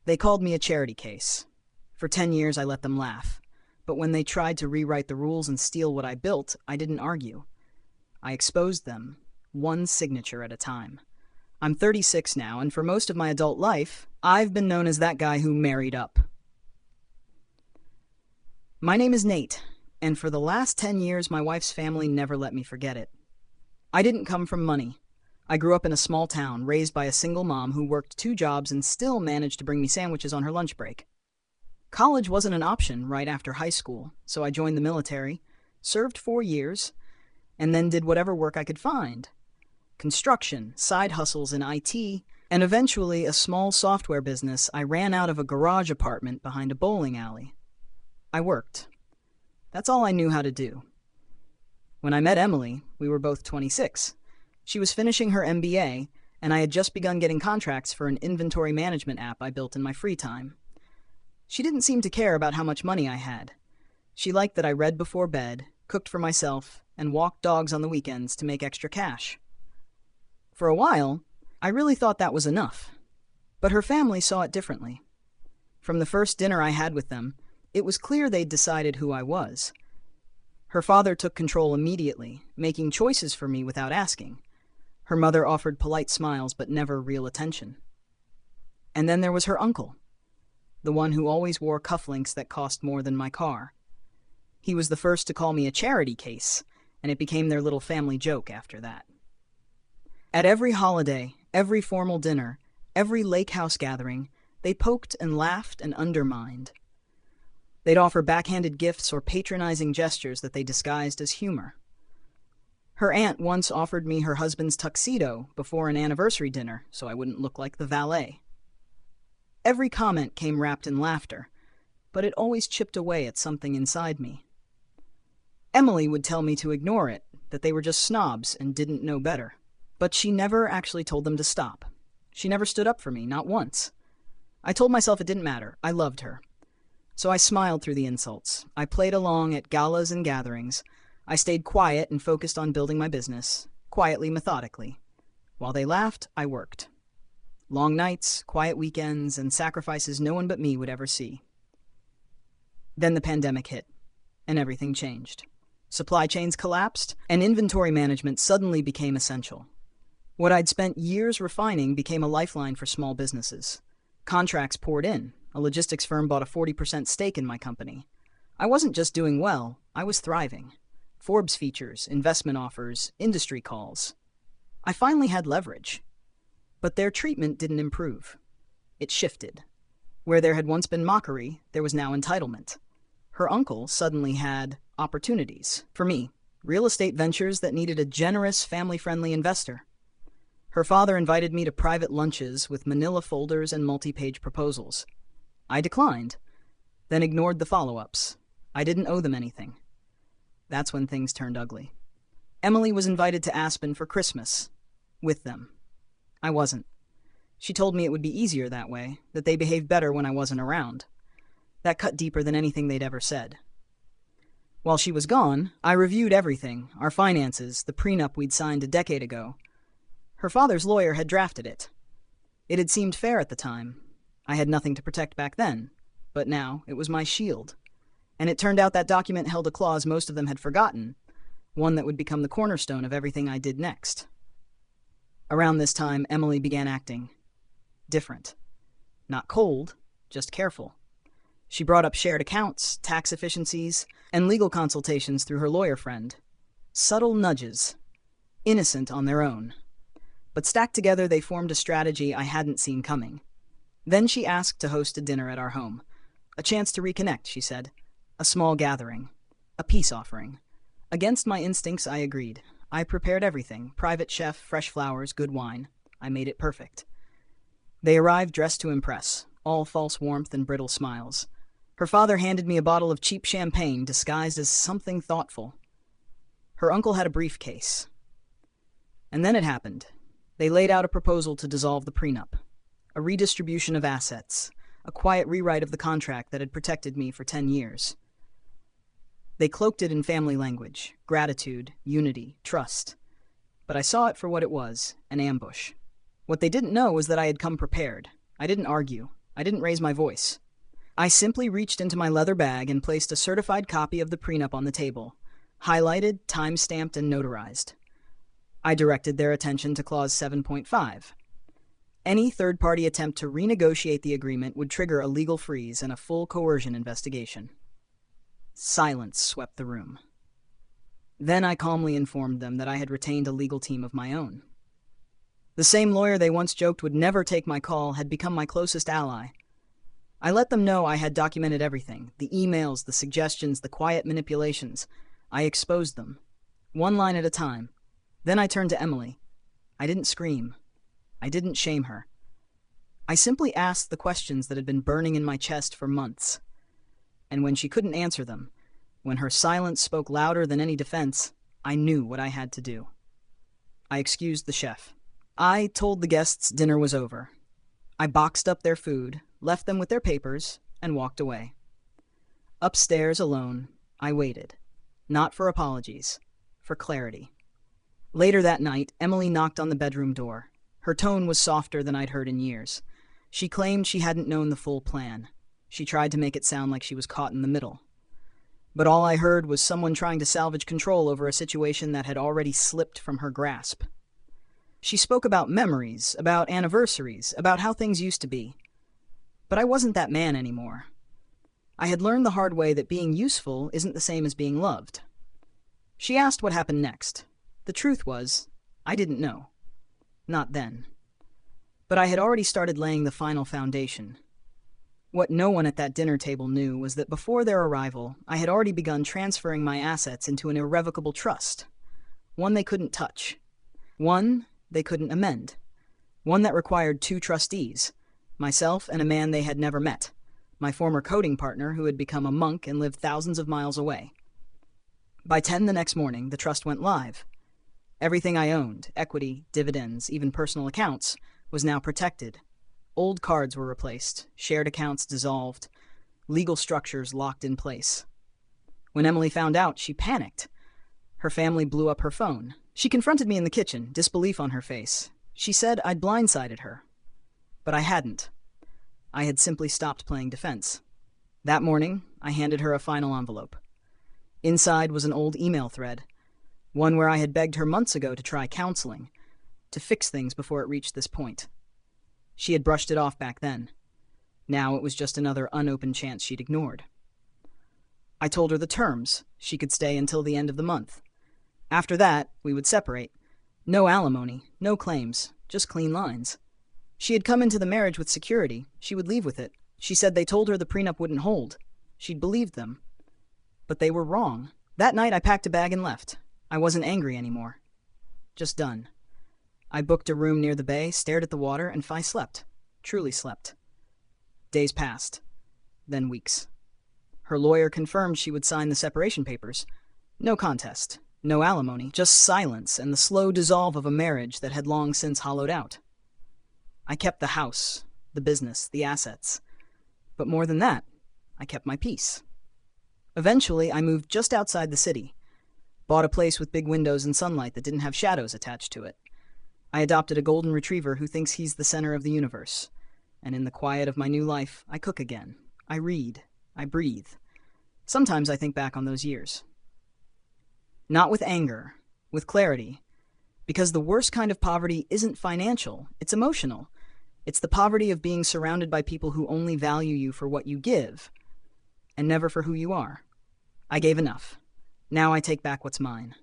They called me a charity case. For 10 years, I let them laugh. But when they tried to rewrite the rules and steal what I built, I didn't argue. I exposed them, one signature at a time. I'm 36 now, and for most of my adult life, I've been known as that guy who married up. My name is Nate, and for the last 10 years, my wife's family never let me forget it. I didn't come from money. I grew up in a small town, raised by a single mom who worked 2 jobs and still managed to bring me sandwiches on her lunch break. College wasn't an option right after high school, so I joined the military, served 4 years, and then did whatever work I could find. Construction, side hustles in IT, and eventually a small software business I ran out of a garage apartment behind a bowling alley. I worked. That's all I knew how to do. When I met Emily, we were both 26. She was finishing her MBA, and I had just begun getting contracts for an inventory management app I built in my free time. She didn't seem to care about how much money I had. She liked that I read before bed, cooked for myself, and walked dogs on the weekends to make extra cash. For a while, I really thought that was enough. But her family saw it differently. From the first dinner I had with them, it was clear they'd decided who I was. Her father took control immediately, making choices for me without asking. Her mother offered polite smiles but never real attention. And then there was her uncle, the one who always wore cufflinks that cost more than my car. He was the first to call me a charity case, and it became their little family joke after that. At every holiday, every formal dinner, every lake house gathering, they poked and laughed and undermined. They'd offer backhanded gifts or patronizing gestures that they disguised as humor. Her aunt once offered me her husband's tuxedo before an anniversary dinner so I wouldn't look like the valet. Every comment came wrapped in laughter, but it always chipped away at something inside me. Emily would tell me to ignore it, that they were just snobs and didn't know better. But she never actually told them to stop. She never stood up for me, not once. I told myself it didn't matter. I loved her. So I smiled through the insults. I played along at galas and gatherings. I stayed quiet and focused on building my business, quietly, methodically. While they laughed, I worked. Long nights, quiet weekends, and sacrifices no one but me would ever see. Then the pandemic hit, and everything changed. Supply chains collapsed, and inventory management suddenly became essential. What I'd spent years refining became a lifeline for small businesses. Contracts poured in. A logistics firm bought a 40% stake in my company. I wasn't just doing well, I was thriving. Forbes features, investment offers, industry calls. I finally had leverage. But their treatment didn't improve. It shifted. Where there had once been mockery, there was now entitlement. Her uncle suddenly had opportunities for me, real estate ventures that needed a generous, family-friendly investor. Her father invited me to private lunches with manila folders and multi-page proposals. I declined, then ignored the follow-ups. I didn't owe them anything. That's when things turned ugly. Emily was invited to Aspen for Christmas, with them. I wasn't. She told me it would be easier that way, that they behaved better when I wasn't around. That cut deeper than anything they'd ever said. While she was gone, I reviewed everything, our finances, the prenup we'd signed a decade ago. Her father's lawyer had drafted it. It had seemed fair at the time. I had nothing to protect back then, but now it was my shield. And it turned out that document held a clause most of them had forgotten, one that would become the cornerstone of everything I did next. Around this time, Emily began acting different. Not cold, just careful. She brought up shared accounts, tax efficiencies, and legal consultations through her lawyer friend. Subtle nudges, innocent on their own. But stacked together, they formed a strategy I hadn't seen coming. Then she asked to host a dinner at our home. A chance to reconnect, she said. A small gathering. A peace offering. Against my instincts, I agreed. I prepared everything. Private chef, fresh flowers, good wine. I made it perfect. They arrived dressed to impress, all false warmth and brittle smiles. Her father handed me a bottle of cheap champagne disguised as something thoughtful. Her uncle had a briefcase. And then it happened. They laid out a proposal to dissolve the prenup. A redistribution of assets. A quiet rewrite of the contract that had protected me for 10 years. They cloaked it in family language. Gratitude, unity, trust. But I saw it for what it was, an ambush. What they didn't know was that I had come prepared. I didn't argue. I didn't raise my voice. I simply reached into my leather bag and placed a certified copy of the prenup on the table, highlighted, time-stamped, and notarized. I directed their attention to Clause 7.5. Any third-party attempt to renegotiate the agreement would trigger a legal freeze and a full coercion investigation. Silence swept the room. Then I calmly informed them that I had retained a legal team of my own. The same lawyer they once joked would never take my call had become my closest ally. I let them know I had documented everything, the emails, the suggestions, the quiet manipulations. I exposed them, one line at a time. Then I turned to Emily. I didn't scream. I didn't shame her. I simply asked the questions that had been burning in my chest for months. And when she couldn't answer them, when her silence spoke louder than any defense, I knew what I had to do. I excused the chef. I told the guests dinner was over. I boxed up their food, left them with their papers, and walked away. Upstairs alone, I waited. Not for apologies, for clarity. Later that night, Emily knocked on the bedroom door. Her tone was softer than I'd heard in years. She claimed she hadn't known the full plan. She tried to make it sound like she was caught in the middle. But all I heard was someone trying to salvage control over a situation that had already slipped from her grasp. She spoke about memories, about anniversaries, about how things used to be. But I wasn't that man anymore. I had learned the hard way that being useful isn't the same as being loved. She asked what happened next. The truth was, I didn't know. Not then. But I had already started laying the final foundation. What no one at that dinner table knew was that before their arrival, I had already begun transferring my assets into an irrevocable trust. One they couldn't touch. One they couldn't amend. One that required 2 trustees, myself and a man they had never met, my former coding partner who had become a monk and lived thousands of miles away. By 10 the next morning, the trust went live. Everything I owned, equity, dividends, even personal accounts, was now protected. Old cards were replaced, shared accounts dissolved, legal structures locked in place. When Emily found out, she panicked. Her family blew up her phone. She confronted me in the kitchen, disbelief on her face. She said I'd blindsided her. But I hadn't. I had simply stopped playing defense. That morning, I handed her a final envelope. Inside was an old email thread, one where I had begged her months ago to try counseling, to fix things before it reached this point. She had brushed it off back then. Now it was just another unopened chance she'd ignored. I told her the terms. She could stay until the end of the month. After that, we would separate. No alimony, no claims, just clean lines. She had come into the marriage with security. She would leave with it. She said they told her the prenup wouldn't hold. She'd believed them. But they were wrong. That night I packed a bag and left. I wasn't angry anymore. Just done. I booked a room near the bay, stared at the water, and slept. Truly slept. Days passed. Then weeks. Her lawyer confirmed she would sign the separation papers. No contest. No alimony. Just silence and the slow dissolve of a marriage that had long since hollowed out. I kept the house, the business, the assets. But more than that, I kept my peace. Eventually, I moved just outside the city. Bought a place with big windows and sunlight that didn't have shadows attached to it. I adopted a golden retriever who thinks he's the center of the universe. And in the quiet of my new life, I cook again. I read. I breathe. Sometimes I think back on those years. Not with anger, with clarity. Because the worst kind of poverty isn't financial, it's emotional. It's the poverty of being surrounded by people who only value you for what you give, and never for who you are. I gave enough. Now I take back what's mine.